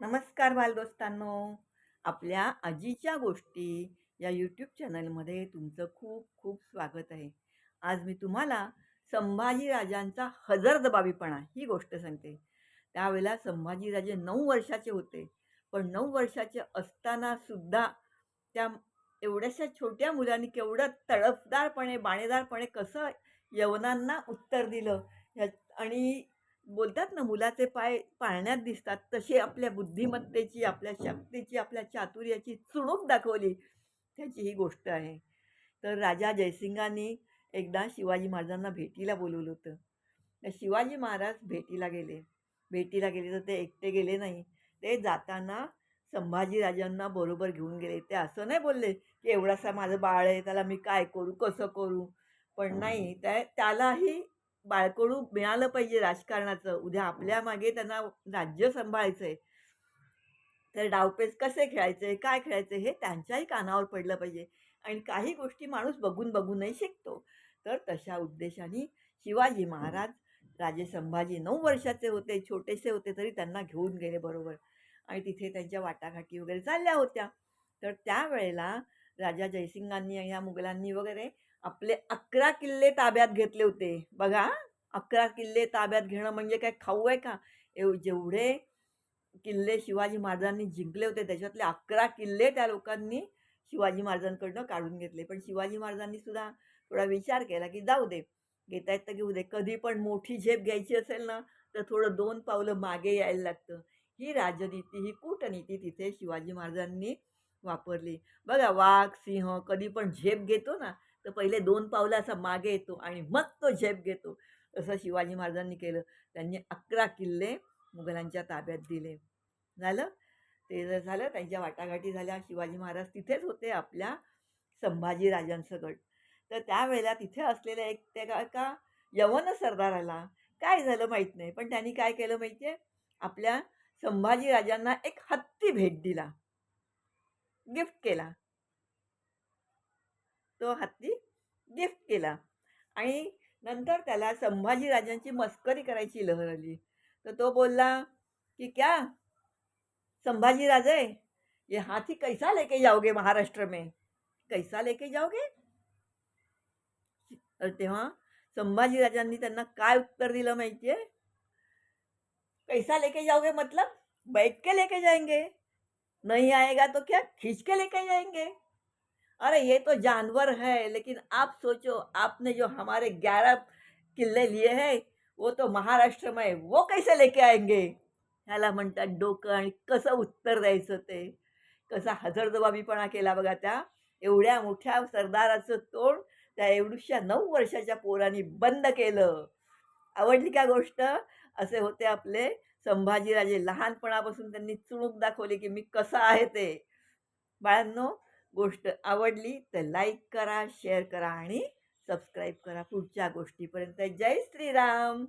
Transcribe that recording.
नमस्कार बालदोस्तांनो. आपल्या आजीच्या गोष्टी या यूट्यूब चॅनलमध्ये तुमचं खूप खूप स्वागत आहे. आज मी तुम्हाला संभाजीराजांचा हजरजबाबीपणा ही गोष्ट सांगते. त्यावेळेला संभाजीराजे 9 वर्षाचे होते. पण 9 वर्षाचे असताना सुद्धा त्या एवढ्याशा छोट्या मुलांनी केवढं तडफदारपणे, बाणेदारपणे कसं यवनांना उत्तर दिलं आणि बोलतात ना, मुलाचे पाय पाळण्यात दिसतात, तशी आपल्या बुद्धिमत्तेची, आपल्या शक्तीची, आपल्या चातुर्याची चुणूक दाखवली, त्याची ही गोष्ट आहे. तर राजा जयसिंगांनी एकदा शिवाजी महाराजांना भेटीला बोलवलं होतं. तर शिवाजी महाराज भेटीला गेले तर ते एकटे गेले नाही. ते जाताना संभाजीराजांना बरोबर घेऊन गेले. ते असं नाही बोलले, की एवढासा माझं बाळ आहे, त्याला मी काय करू, कसं करू? पण नाही, त्यालाही बाळकडू मिळालं पाहिजे राजकारणाचं. उद्या आपल्या मागे त्यांना राज्य सांभाळायचंय. तर डावपेच कसे खेळायचे, काय खेळायचे हे त्यांच्याही कानावर पडलं पाहिजे आणि काही गोष्टी माणूस बघूनही शिकतो. तर तशा उद्देशाने शिवाजी महाराज राजे संभाजी 9 वर्षाचे होते, छोटेसे होते तरी त्यांना घेऊन गेले बरोबर आणि तिथे त्यांच्या वाटाघाटी वगैरे चालल्या होत्या. तर त्यावेळेला राजा जयसिंगांनी आणि या मुघलांनी वगैरे आपले 11 किल्ले ताब्यात घेतले होते. बघा, 11 किल्ले ताब्यात घेणं म्हणजे काय खाऊ आहे का? जेवढे किल्ले शिवाजी महाराजांनी जिंकले होते त्याच्यातले 11 किल्ले त्या लोकांनी शिवाजी महाराजांकडनं काढून घेतले. पण शिवाजी महाराजांनी सुद्धा थोडा विचार केला, की जाऊ दे, घेता येत तर घेऊ दे. कधी पण मोठी झेप घ्यायची असेल ना, तर थोडं 2 पावलं मागे यायला लागतं. ही राजनीती, ही कूटनीती तिथे शिवाजी महाराजांनी वापरली. बघा, वाघ, सिंह कधी पण झेप घेतो ना, तर पहिले 2 पावलं असा मागे येतो आणि मग तो झेप घेतो. तसं शिवाजी महाराजांनी केलं. त्यांनी 11 किल्ले मुघलांच्या ताब्यात दिले. झालं. ते जर झालं, त्यांच्या वाटाघाटी झाल्या. शिवाजी महाराज तिथेच होते आपल्या संभाजी राजांसकट. तर त्यावेळेला तिथे असलेल्या एक त्या एका यवन सरदाराला काय झालं माहीत नाही. पण त्यांनी काय केलं माहिती आहे? आपल्या संभाजी राजांना एक हत्ती भेट दिला, गिफ्ट केला. तो हत्ती गिफ्ट केला आणि नंतर त्याला संभाजी राजांची मस्करी करायची लहर आली. तर तो बोलला, की "क्या संभाजी राजे, ये हाथी कैसा लेके जाओगे महाराष्ट्र में? कैसा लेके जाओगे?" तर तेव्हा संभाजी राजांनी त्यांना काय उत्तर दिलं माहिती आहे? "कैसा लेके जाओगे मतलब? बैठ के लेके जाएंगे. नहीं आएगा तो क्या खींच के लेके जाएंगे? अरे ये तो जानवर है, लेकिन आप सोचो, आपने जो हमारे 11 किल्ले लिए हैं, वो तो महाराष्ट्र में है, वो कैसे लेके आएंगे?" ह्याला म्हणतात डोकं आणि कसं उत्तर द्यायचं ते. कसा हजरजबाबीपणा केला बघा त्या एवढ्या मोठ्या सरदाराचं तोंड त्या एवढुशा 9 वर्षाच्या पोरांनी बंद केलं. आवडली का गोष्ट? असे होते आपले संभाजीराजे. लहानपणापासून त्यांनी चुणूक दाखवली, की मी कसा आहे ते. बाळांनो, गोष्ट आवडली तर लाईक करा, शेअर करा आणि सबस्क्राईब करा. पुढच्या गोष्टीपर्यंत जय श्रीराम.